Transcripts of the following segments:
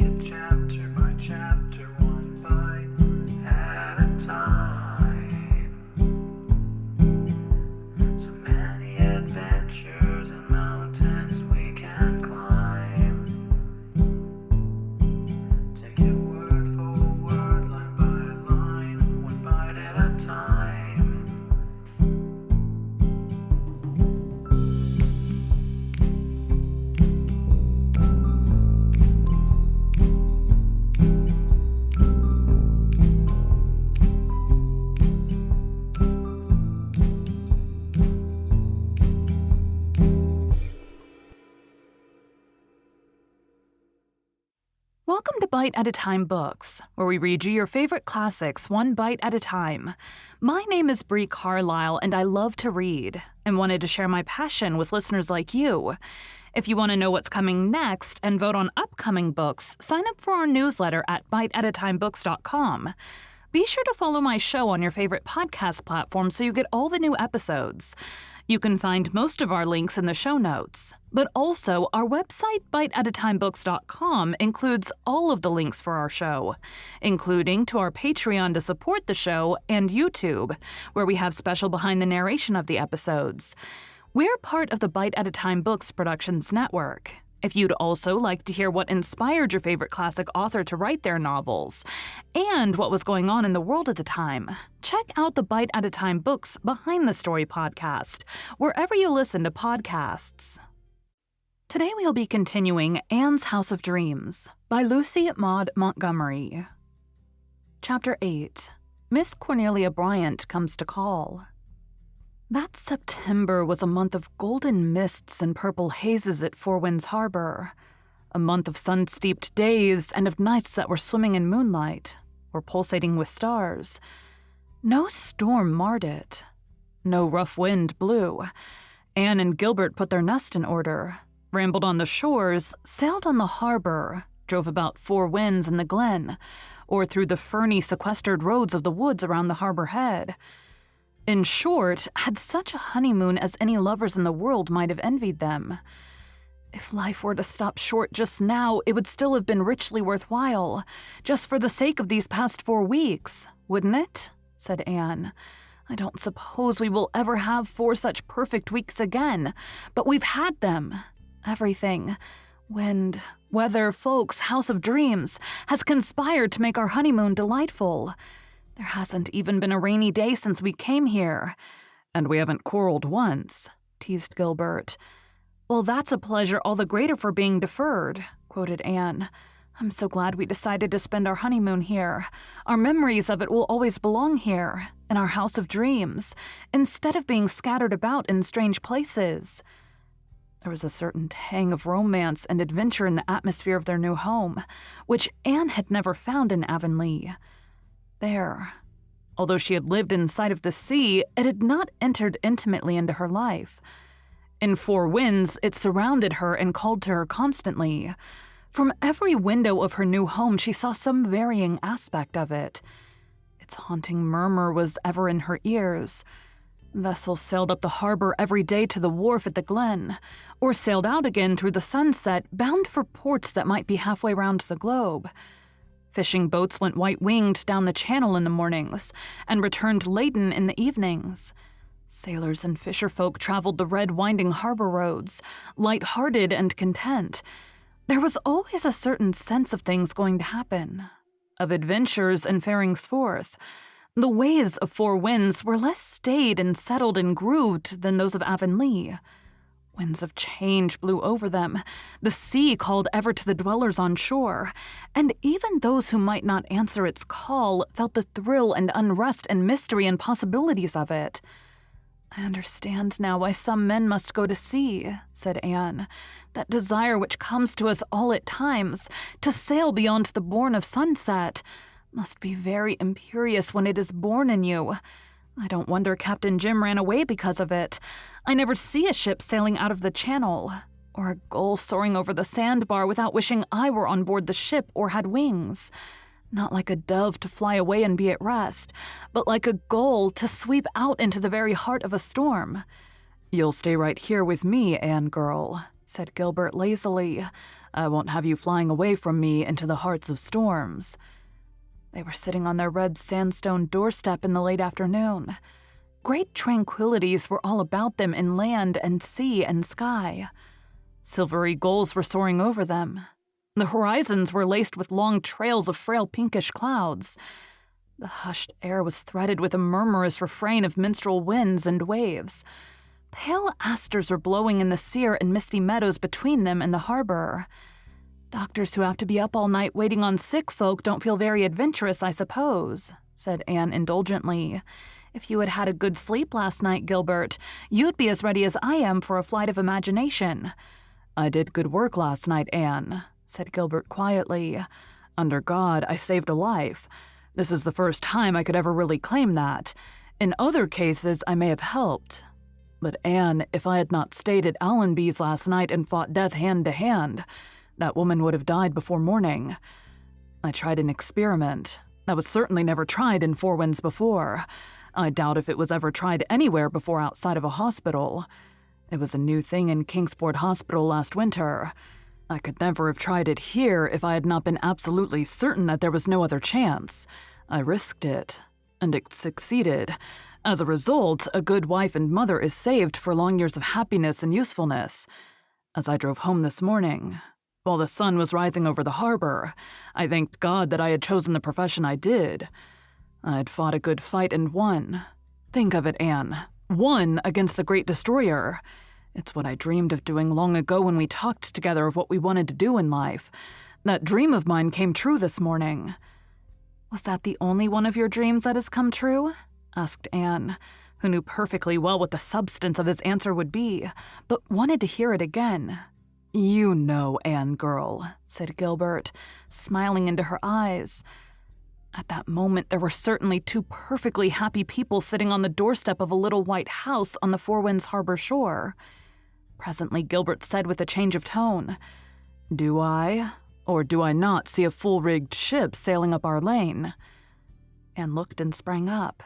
it chapter by chapter, one bite at a time. So many adventures and mountains we can climb. Take it word for word, line by line, one bite at a time. Welcome to Bite at a Time Books, where we read you your favorite classics one bite at a time. My name is Bree Carlisle, and I love to read, and wanted to share my passion with listeners like you. If you want to know what's coming next and vote on upcoming books, sign up for our newsletter at biteatatimebooks.com. Be sure to follow my show on your favorite podcast platform so you get all the new episodes. You can find most of our links in the show notes, but also our website, biteatatimebooks.com, includes all of the links for our show, including to our Patreon to support the show and YouTube, where we have special behind the narration of the episodes. We're part of the Bite at a Time Books Productions Network. If you'd also like to hear what inspired your favorite classic author to write their novels, and what was going on in the world at the time, check out the Bite at a Time Books Behind the Story podcast, wherever you listen to podcasts. Today we'll be continuing Anne's House of Dreams by Lucy Maud Montgomery. Chapter 8. Miss Cornelia Bryant Comes to Call. That September was a month of golden mists and purple hazes at Four Winds Harbor, a month of sun-steeped days and of nights that were swimming in moonlight or pulsating with stars. No storm marred it. No rough wind blew. Anne and Gilbert put their nest in order, rambled on the shores, sailed on the harbor, drove about Four Winds in the glen, or through the ferny, sequestered roads of the woods around the harbor head. In short, had such a honeymoon as any lovers in the world might have envied them. If life were to stop short just now, it would still have been richly worthwhile, just for the sake of these past 4 weeks, wouldn't it? Said Anne. I don't suppose we will ever have 4 such perfect weeks again, but we've had them. Everything. Wind, weather, folks, House of Dreams, has conspired to make our honeymoon delightful. There hasn't even been a rainy day since we came here. And we haven't quarreled once, teased Gilbert. Well, that's a pleasure all the greater for being deferred, quoted Anne. I'm so glad we decided to spend our honeymoon here. Our memories of it will always belong here, in our House of Dreams, instead of being scattered about in strange places. There was a certain tang of romance and adventure in the atmosphere of their new home, which Anne had never found in Avonlea. There. Although she had lived in sight of the sea, it had not entered intimately into her life. In Four Winds, it surrounded her and called to her constantly. From every window of her new home, she saw some varying aspect of it. Its haunting murmur was ever in her ears. Vessels sailed up the harbor every day to the wharf at the glen, or sailed out again through the sunset, bound for ports that might be halfway round the globe. Fishing boats went white-winged down the channel in the mornings and returned laden in the evenings. Sailors and fisherfolk traveled the red winding harbor roads, light-hearted and content. There was always a certain sense of things going to happen, of adventures and farings forth. The ways of Four Winds were less staid and settled and grooved than those of Avonlea. Winds of change blew over them. The sea called ever to the dwellers on shore, and even those who might not answer its call felt the thrill and unrest and mystery and possibilities of it. I understand now why some men must go to sea, said Anne. That desire which comes to us all at times, to sail beyond the bourne of sunset, must be very imperious when it is born in you. I don't wonder Captain Jim ran away because of it. I never see a ship sailing out of the channel, or a gull soaring over the sandbar without wishing I were on board the ship or had wings. Not like a dove to fly away and be at rest, but like a gull to sweep out into the very heart of a storm. You'll stay right here with me, Anne girl, said Gilbert lazily. I won't have you flying away from me into the hearts of storms." They were sitting on their red sandstone doorstep in the late afternoon. Great tranquilities were all about them in land and sea and sky. Silvery gulls were soaring over them. The horizons were laced with long trails of frail pinkish clouds. The hushed air was threaded with a murmurous refrain of minstrel winds and waves. Pale asters were blowing in the sere and misty meadows between them and the harbor. "Doctors who have to be up all night waiting on sick folk don't feel very adventurous, I suppose," said Anne indulgently. "If you had had a good sleep last night, Gilbert, you'd be as ready as I am for a flight of imagination." "I did good work last night, Anne," said Gilbert quietly. "Under God, I saved a life. This is the first time I could ever really claim that. In other cases, I may have helped. But Anne, if I had not stayed at Allenby's last night and fought death hand to hand, that woman would have died before morning. I tried an experiment that was certainly never tried in Four Winds before. I doubt if it was ever tried anywhere before outside of a hospital. It was a new thing in Kingsport Hospital last winter. I could never have tried it here if I had not been absolutely certain that there was no other chance. I risked it, and it succeeded. As a result, a good wife and mother is saved for long years of happiness and usefulness. As I drove home this morning, while the sun was rising over the harbor, I thanked God that I had chosen the profession I did. I'd fought a good fight and won. Think of it, Anne. Won against the great destroyer. It's what I dreamed of doing long ago when we talked together of what we wanted to do in life. That dream of mine came true this morning." "Was that the only one of your dreams that has come true?" asked Anne, who knew perfectly well what the substance of his answer would be, but wanted to hear it again. "You know, Anne girl," said Gilbert, smiling into her eyes. At that moment, there were certainly two perfectly happy people sitting on the doorstep of a little white house on the Four Winds Harbor shore. Presently, Gilbert said with a change of tone, "Do I, or do I not see a full-rigged ship sailing up our lane?" Anne looked and sprang up.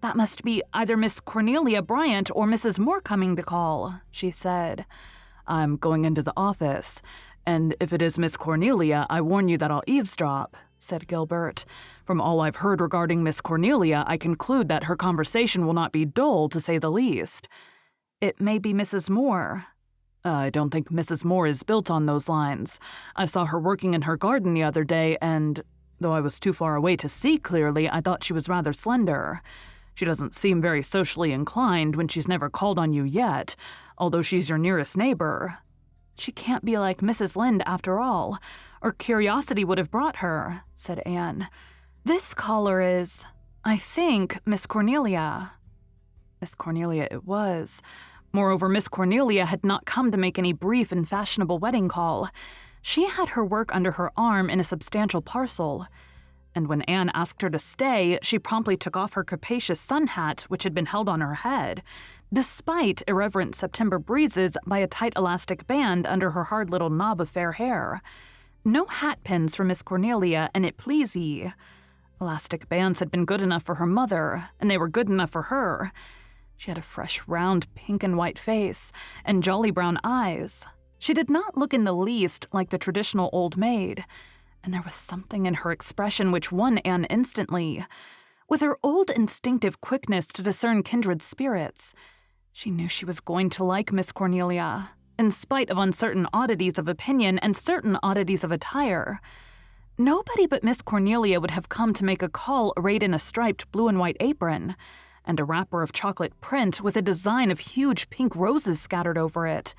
"That must be either Miss Cornelia Bryant or Mrs. Moore coming to call," she said. "I'm going into the office, and if it is Miss Cornelia, I warn you that I'll eavesdrop," said Gilbert. "From all I've heard regarding Miss Cornelia, I conclude that her conversation will not be dull, to say the least." "It may be Mrs. Moore." "I don't think Mrs. Moore is built on those lines. I saw her working in her garden the other day, and, though I was too far away to see clearly, I thought she was rather slender. She doesn't seem very socially inclined when she's never called on you yet, although she's your nearest neighbor." "She can't be like Mrs. Lynde after all, or curiosity would have brought her," said Anne. "This caller is, I think, Miss Cornelia." Miss Cornelia it was. Moreover, Miss Cornelia had not come to make any brief and fashionable wedding call. She had her work under her arm in a substantial parcel. And when Anne asked her to stay, she promptly took off her capacious sun hat, which had been held on her head, despite irreverent September breezes, by a tight elastic band under her hard little knob of fair hair. No hat pins for Miss Cornelia, and it please ye. Elastic bands had been good enough for her mother, and they were good enough for her. She had a fresh, round, pink and white face, and jolly brown eyes. She did not look in the least like the traditional old maid, and there was something in her expression which won Anne instantly. With her old instinctive quickness to discern kindred spirits, she knew she was going to like Miss Cornelia, in spite of uncertain oddities of opinion and certain oddities of attire. Nobody but Miss Cornelia would have come to make a call arrayed in a striped blue and white apron, and a wrapper of chocolate print with a design of huge pink roses scattered over it.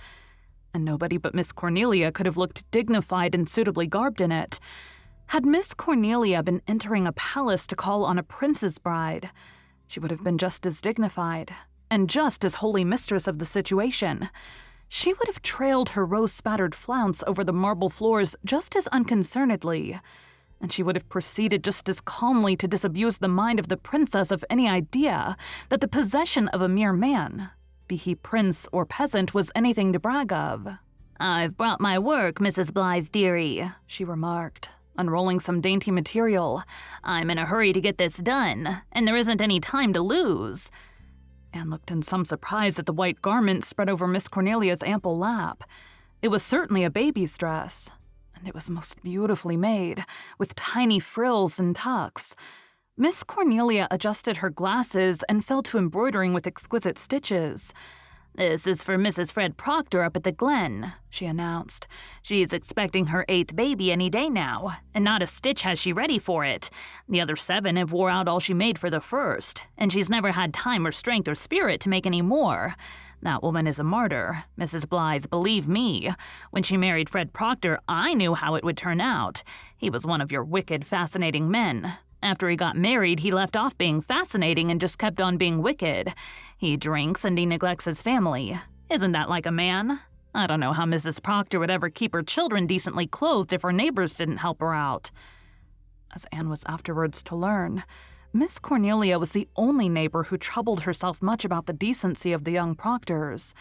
And nobody but Miss Cornelia could have looked dignified and suitably garbed in it. Had Miss Cornelia been entering a palace to call on a prince's bride, she would have been just as dignified, and just as wholly mistress of the situation. She would have trailed her rose-spattered flounce over the marble floors just as unconcernedly, and she would have proceeded just as calmly to disabuse the mind of the princess of any idea that the possession of a mere man, be he prince or peasant, was anything to brag of. "I've brought my work, Mrs. Blythe dearie," she remarked, unrolling some dainty material. "I'm in a hurry to get this done, and there isn't any time to lose." Anne looked in some surprise at the white garment spread over Miss Cornelia's ample lap. It was certainly a baby's dress, and it was most beautifully made, with tiny frills and tucks. Miss Cornelia adjusted her glasses and fell to embroidering with exquisite stitches. "This is for Mrs. Fred Proctor up at the Glen," she announced. "She's expecting her 8th baby any day now, and not a stitch has she ready for it. The other 7 have wore out all she made for the first, and she's never had time or strength or spirit to make any more. That woman is a martyr, Mrs. Blythe, believe me. When she married Fred Proctor, I knew how it would turn out. He was one of your wicked, fascinating men. After he got married, he left off being fascinating and just kept on being wicked. He drinks and he neglects his family. Isn't that like a man? I don't know how Mrs. Proctor would ever keep her children decently clothed if her neighbors didn't help her out." As Anne was afterwards to learn, Miss Cornelia was the only neighbor who troubled herself much about the decency of the young Proctors.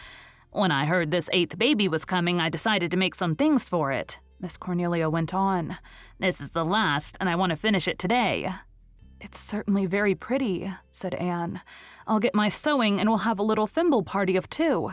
"When I heard this 8th baby was coming, I decided to make some things for it," Miss Cornelia went on. "This is the last, and I want to finish it today." "It's certainly very pretty," said Anne. "I'll get my sewing and we'll have a little thimble party of 2.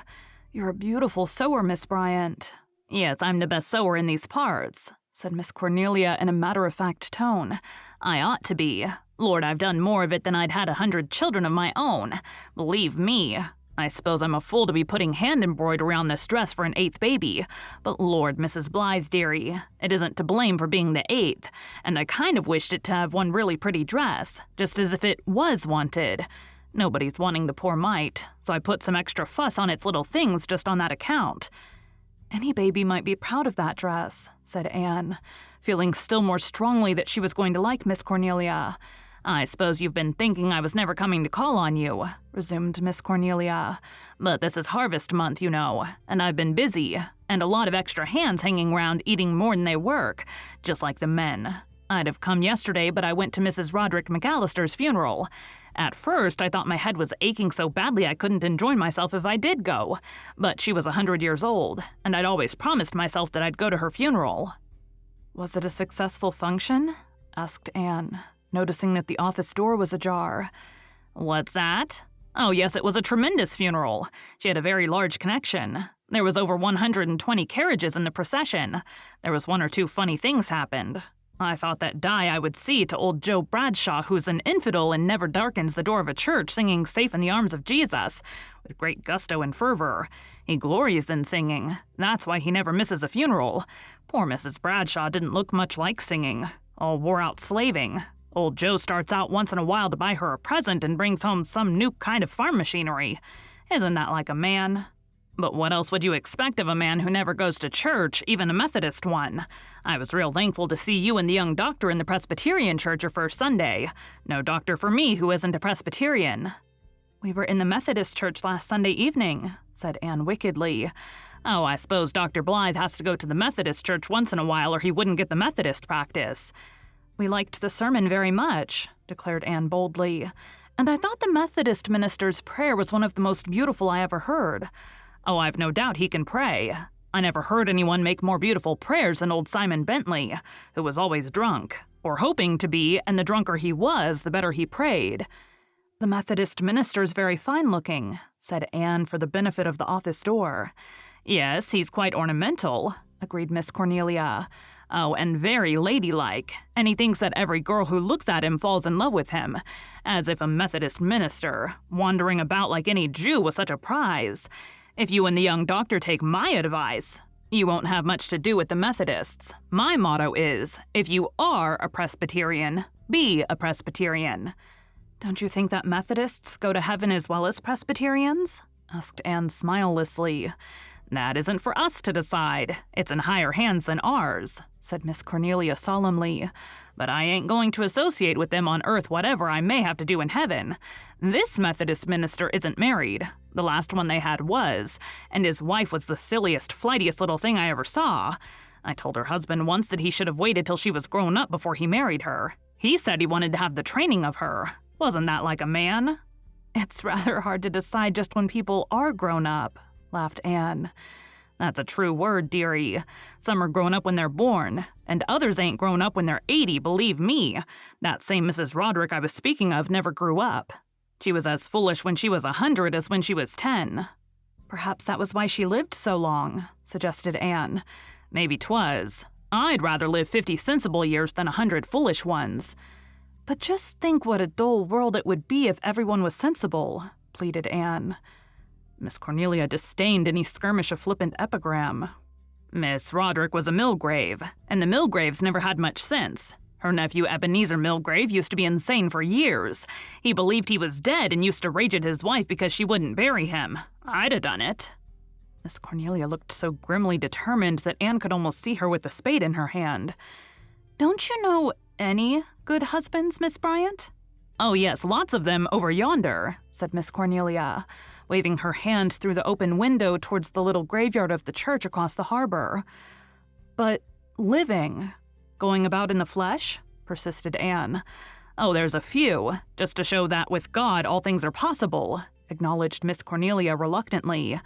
You're a beautiful sewer, Miss Bryant." "Yes, I'm the best sewer in these parts," said Miss Cornelia in a matter-of-fact tone. "I ought to be. Lord, I've done more of it than I'd had 100 children of my own. Believe me. I suppose I'm a fool to be putting hand embroidery on this dress for an 8th baby, but Lord, Mrs. Blythe, dearie, it isn't to blame for being the 8th, and I kind of wished it to have one really pretty dress, just as if it was wanted. Nobody's wanting the poor mite, so I put some extra fuss on its little things just on that account." "Any baby might be proud of that dress," said Anne, feeling still more strongly that she was going to like Miss Cornelia. "I suppose you've been thinking I was never coming to call on you," resumed Miss Cornelia. "But this is harvest month, you know, and I've been busy, and a lot of extra hands hanging round eating more than they work, just like the men. I'd have come yesterday, but I went to Mrs. Roderick McAllister's funeral. At first, I thought my head was aching so badly I couldn't enjoy myself if I did go, but she was 100 years old, and I'd always promised myself that I'd go to her funeral." "Was it a successful function?" asked Anne, noticing that the office door was ajar. "What's that? Oh, yes, it was a tremendous funeral. She had a very large connection. There was over 120 carriages in the procession. There was 1 or 2 funny things happened. I thought that die I would see to old Joe Bradshaw, who's an infidel and never darkens the door of a church, singing Safe in the Arms of Jesus, with great gusto and fervor. He glories in singing. That's why he never misses a funeral. Poor Mrs. Bradshaw didn't look much like singing. All wore out slaving. Old Joe starts out once in a while to buy her a present and brings home some new kind of farm machinery. Isn't that like a man? But what else would you expect of a man who never goes to church, even a Methodist one? I was real thankful to see you and the young doctor in the Presbyterian church your first Sunday. No doctor for me who isn't a Presbyterian." "We were in the Methodist church last Sunday evening," said Anne wickedly. "Oh, I suppose Dr. Blythe has to go to the Methodist church once in a while or he wouldn't get the Methodist practice." "We liked the sermon very much," declared Anne boldly, "and I thought the Methodist minister's prayer was one of the most beautiful I ever heard." "Oh, I've no doubt he can pray. I never heard anyone make more beautiful prayers than old Simon Bentley, who was always drunk, or hoping to be, and the drunker he was, the better he prayed." "The Methodist minister's very fine-looking," said Anne for the benefit of the office door. "Yes, he's quite ornamental," agreed Miss Cornelia. "Oh, and very ladylike, and he thinks that every girl who looks at him falls in love with him, as if a Methodist minister, wandering about like any Jew, was such a prize. If you and the young doctor take my advice, you won't have much to do with the Methodists. My motto is, if you are a Presbyterian, be a Presbyterian." "Don't you think that Methodists go to heaven as well as Presbyterians?" asked Anne smilelessly. "That isn't for us to decide. It's in higher hands than ours," said Miss Cornelia solemnly. "But I ain't going to associate with them on earth whatever I may have to do in heaven. This Methodist minister isn't married. The last one they had was, and his wife was the silliest, flightiest little thing I ever saw. I told her husband once that he should have waited till she was grown up before he married her. He said he wanted to have the training of her. Wasn't that like a man?" "It's rather hard to decide just when people are grown up," laughed Anne. "That's a true word, dearie. Some are grown up when they're born, and others ain't grown up when they're 80, believe me. That same Mrs. Roderick I was speaking of never grew up. She was as foolish when she was 100 as when she was 10. Perhaps that was why she lived so long, suggested Anne. Maybe 'twas. I'd rather live 50 sensible years than 100 foolish ones. But just think what a dull world it would be if everyone was sensible, pleaded Anne. Miss Cornelia disdained any skirmish of flippant epigram. Miss Roderick was a Milgrave, and the Milgraves never had much sense. Her nephew Ebenezer Milgrave used to be insane for years. He believed he was dead and used to rage at his wife because she wouldn't bury him. I'd have done it. Miss Cornelia looked so grimly determined that Anne could almost see her with the spade in her hand. Don't you know any good husbands, Miss Bryant? Oh yes, lots of them over yonder, said Miss Cornelia, waving her hand through the open window towards the little graveyard of the church across the harbor. But living, going about in the flesh, persisted Anne. Oh, there's a few, just to show that with God all things are possible, acknowledged Miss Cornelia reluctantly.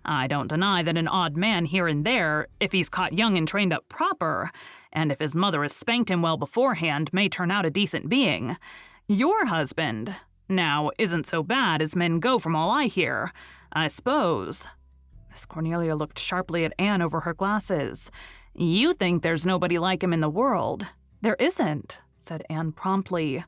I don't deny that an odd man here and there, if he's caught young and trained up proper, and if his mother has spanked him well beforehand, may turn out a decent being. Your husband, now, isn't so bad as men go from all I hear, I suppose. Miss Cornelia looked sharply at Anne over her glasses. You think there's nobody like him in the world. There isn't, said Anne promptly.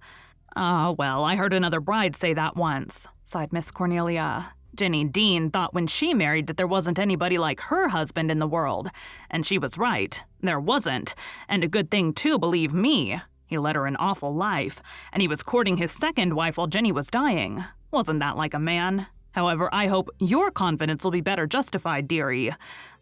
Ah, well, I heard another bride say that once, sighed Miss Cornelia. Jenny Dean thought when she married that there wasn't anybody like her husband in the world, and she was right. There wasn't, and a good thing too, believe me. He led her an awful life, and he was courting his second wife while Jenny was dying. Wasn't that like a man? However, I hope your confidence will be better justified, dearie.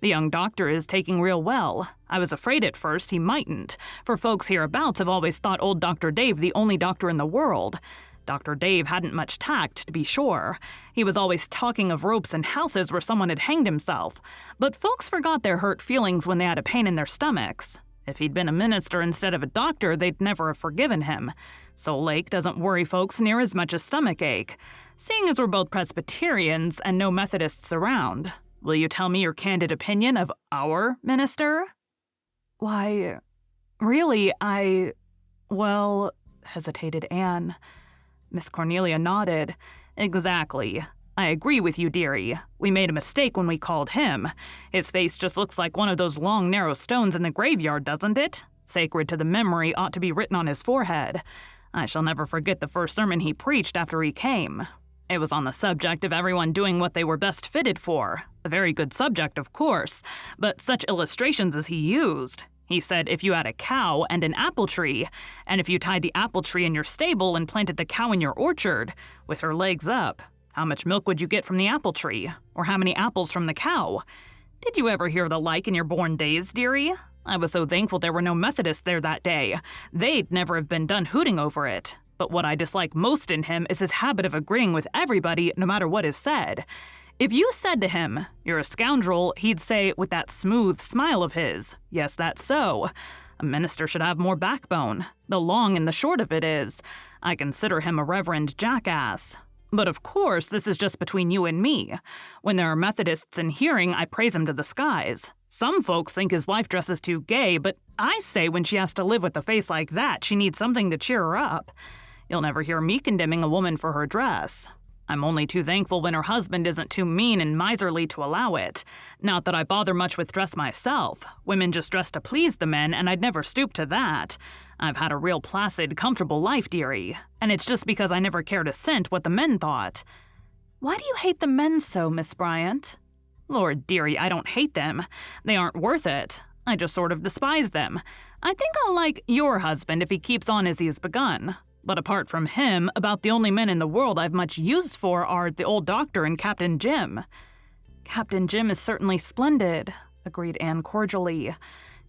The young doctor is taking real well. I was afraid at first he mightn't, for folks hereabouts have always thought old Dr. Dave the only doctor in the world. Dr. Dave hadn't much tact, to be sure. He was always talking of ropes and houses where someone had hanged himself. But folks forgot their hurt feelings when they had a pain in their stomachs. If he'd been a minister instead of a doctor, they'd never have forgiven him. Soul ache doesn't worry folks near as much as stomach ache. Seeing as we're both Presbyterians and no Methodists around, will you tell me your candid opinion of our minister? Why, really, well, hesitated Anne. Miss Cornelia nodded. Exactly. I agree with you, dearie. We made a mistake when we called him. His face just looks like one of those long, narrow stones in the graveyard, doesn't it? Sacred to the memory ought to be written on his forehead. I shall never forget the first sermon he preached after he came. It was on the subject of everyone doing what they were best fitted for. A very good subject, of course, but such illustrations as he used. He said if you had a cow and an apple tree, and if you tied the apple tree in your stable and planted the cow in your orchard, with her legs up, how much milk would you get from the apple tree? Or how many apples from the cow? Did you ever hear the like in your born days, dearie? I was so thankful there were no Methodists there that day. They'd never have been done hooting over it. But what I dislike most in him is his habit of agreeing with everybody no matter what is said. If you said to him, "You're a scoundrel," he'd say with that smooth smile of his, "Yes, that's so." A minister should have more backbone. The long and the short of it is, I consider him a reverend jackass. But of course, this is just between you and me. When there are Methodists in hearing, I praise him to the skies. Some folks think his wife dresses too gay, but I say when she has to live with a face like that, she needs something to cheer her up. You'll never hear me condemning a woman for her dress. I'm only too thankful when her husband isn't too mean and miserly to allow it. Not that I bother much with dress myself. Women just dress to please the men, and I'd never stoop to that. I've had a real placid, comfortable life, dearie, and it's just because I never cared a cent what the men thought. Why do you hate the men so, Miss Bryant? Lord, dearie, I don't hate them. They aren't worth it. I just sort of despise them. I think I'll like your husband if he keeps on as he has begun. But apart from him, about the only men in the world I've much use for are the old doctor and Captain Jim. Captain Jim is certainly splendid, agreed Anne cordially.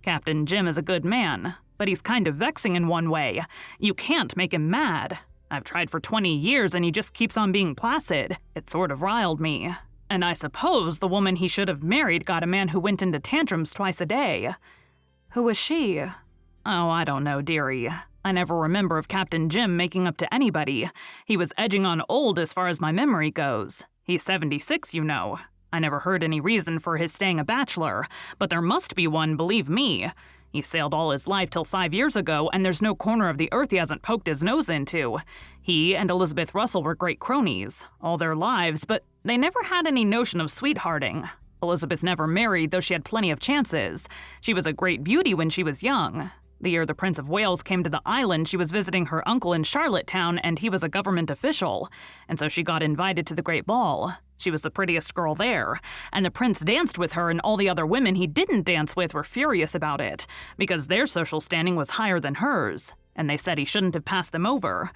Captain Jim is a good man, but he's kind of vexing in one way. You can't make him mad. I've tried for 20 years and he just keeps on being placid. It sort of riled me. And I suppose the woman he should have married got a man who went into tantrums twice a day. Who was she? Oh, I don't know, dearie. I never remember of Captain Jim making up to anybody. He was edging on old as far as my memory goes. He's 76, you know. I never heard any reason for his staying a bachelor, but there must be one, believe me. He sailed all his life till 5 years ago, and there's no corner of the earth he hasn't poked his nose into. He and Elizabeth Russell were great cronies, all their lives, but they never had any notion of sweethearting. Elizabeth never married, though she had plenty of chances. She was a great beauty when she was young. The year the Prince of Wales came to the island, she was visiting her uncle in Charlottetown, and he was a government official, and so she got invited to the great ball. She was the prettiest girl there, and the prince danced with her, and all the other women he didn't dance with were furious about it, because their social standing was higher than hers, and they said he shouldn't have passed them over.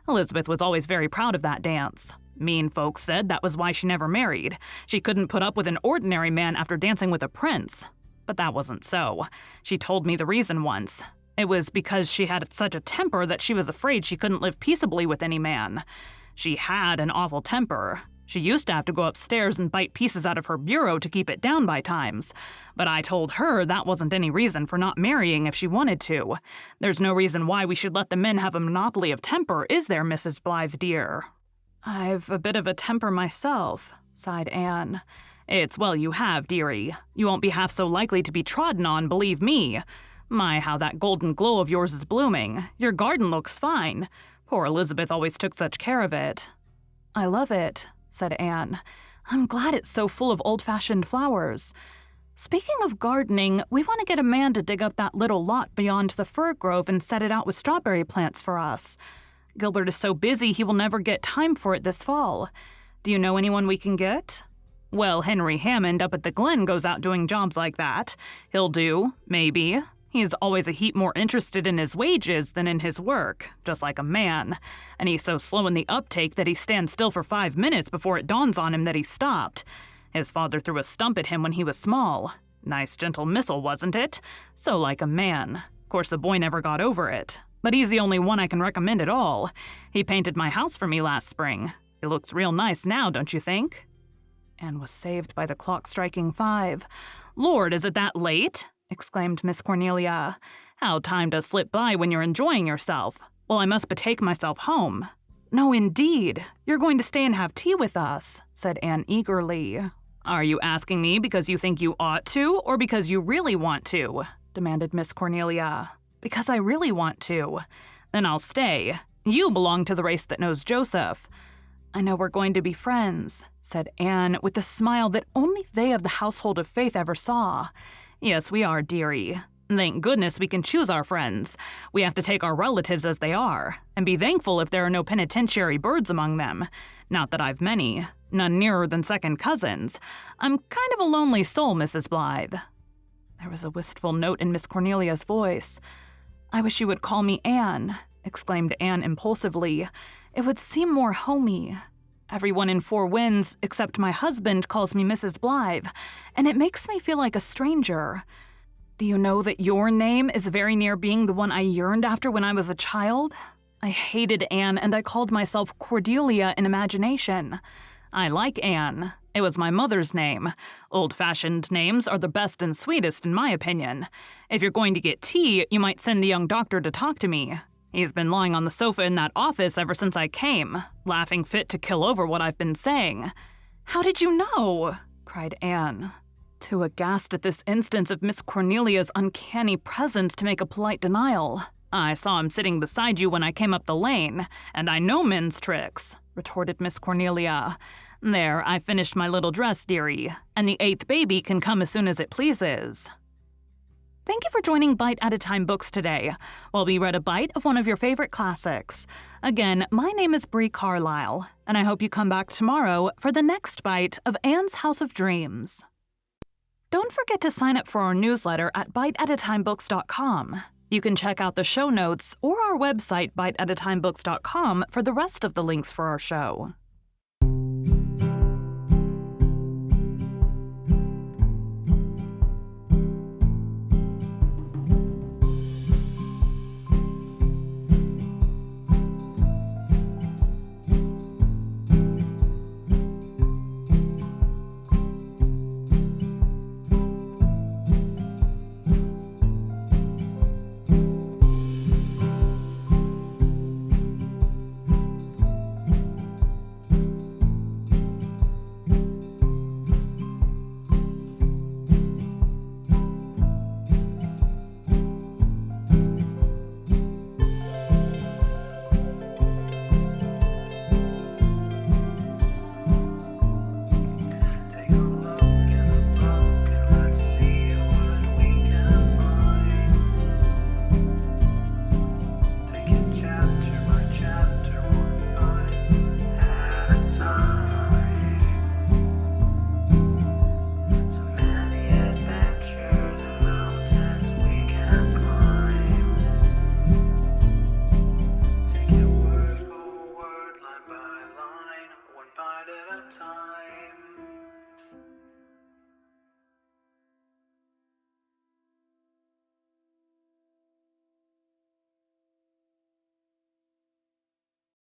Elizabeth was always very proud of that dance. Mean folks said that was why she never married. She couldn't put up with an ordinary man after dancing with a prince. But that wasn't so. She told me the reason once. It was because she had such a temper that she was afraid she couldn't live peaceably with any man. She had an awful temper. She used to have to go upstairs and bite pieces out of her bureau to keep it down by times. But I told her that wasn't any reason for not marrying if she wanted to. There's no reason why we should let the men have a monopoly of temper, is there, Mrs. Blythe, dear? I've a bit of a temper myself, sighed Anne. It's well you have, dearie. You won't be half so likely to be trodden on, believe me. My, how that golden glow of yours is blooming. Your garden looks fine. Poor Elizabeth always took such care of it. I love it, said Anne. I'm glad it's so full of old-fashioned flowers. Speaking of gardening, we want to get a man to dig up that little lot beyond the fir grove and set it out with strawberry plants for us. Gilbert is so busy he will never get time for it this fall. Do you know anyone we can get? Well, Henry Hammond up at the Glen goes out doing jobs like that. He'll do, maybe. He's always a heap more interested in his wages than in his work, just like a man. And he's so slow in the uptake that he stands still for 5 minutes before it dawns on him that he stopped. His father threw a stump at him when he was small. Nice gentle missile, wasn't it? So like a man. Of course, the boy never got over it. But he's the only one I can recommend at all. He painted my house for me last spring. It looks real nice now, don't you think? Anne was saved by the clock striking 5. Lord, is it that late? Exclaimed Miss Cornelia. How time does slip by when you're enjoying yourself. Well, I must betake myself home. No, indeed. You're going to stay and have tea with us, said Anne eagerly. Are you asking me because you think you ought to, or because you really want to? Demanded Miss Cornelia. Because I really want to. Then I'll stay. You belong to the race that knows Joseph. I know we're going to be friends, said Anne with the smile that only they of the household of faith ever saw. Yes, we are, dearie. Thank goodness we can choose our friends. We have to take our relatives as they are, and be thankful if there are no penitentiary birds among them. Not that I've many. None nearer than second cousins. I'm kind of a lonely soul, Mrs. Blythe. There was a wistful note in Miss Cornelia's voice. I wish you would call me Anne, exclaimed Anne impulsively. It would seem more homey. Everyone in Four Winds, except my husband, calls me Mrs. Blythe, and it makes me feel like a stranger. Do you know that your name is very near being the one I yearned after when I was a child? I hated Anne, and I called myself Cordelia in imagination. I like Anne. It was my mother's name. Old-fashioned names are the best and sweetest, in my opinion. If you're going to get tea, you might send the young doctor to talk to me. He's been lying on the sofa in that office ever since I came, laughing fit to kill over what I've been saying. How did you know? Cried Anne, too aghast at this instance of Miss Cornelia's uncanny presence to make a polite denial. I saw him sitting beside you when I came up the lane, and I know men's tricks, retorted Miss Cornelia. There, I finished my little dress, dearie, and the 8th baby can come as soon as it pleases. Thank you for joining Bite at a Time Books today, while we read a bite of one of your favorite classics. Again, my name is Bree Carlisle, and I hope you come back tomorrow for the next bite of Anne's House of Dreams. Don't forget to sign up for our newsletter at biteatatimebooks.com. You can check out the show notes or our website biteatatimebooks.com for the rest of the links for our show.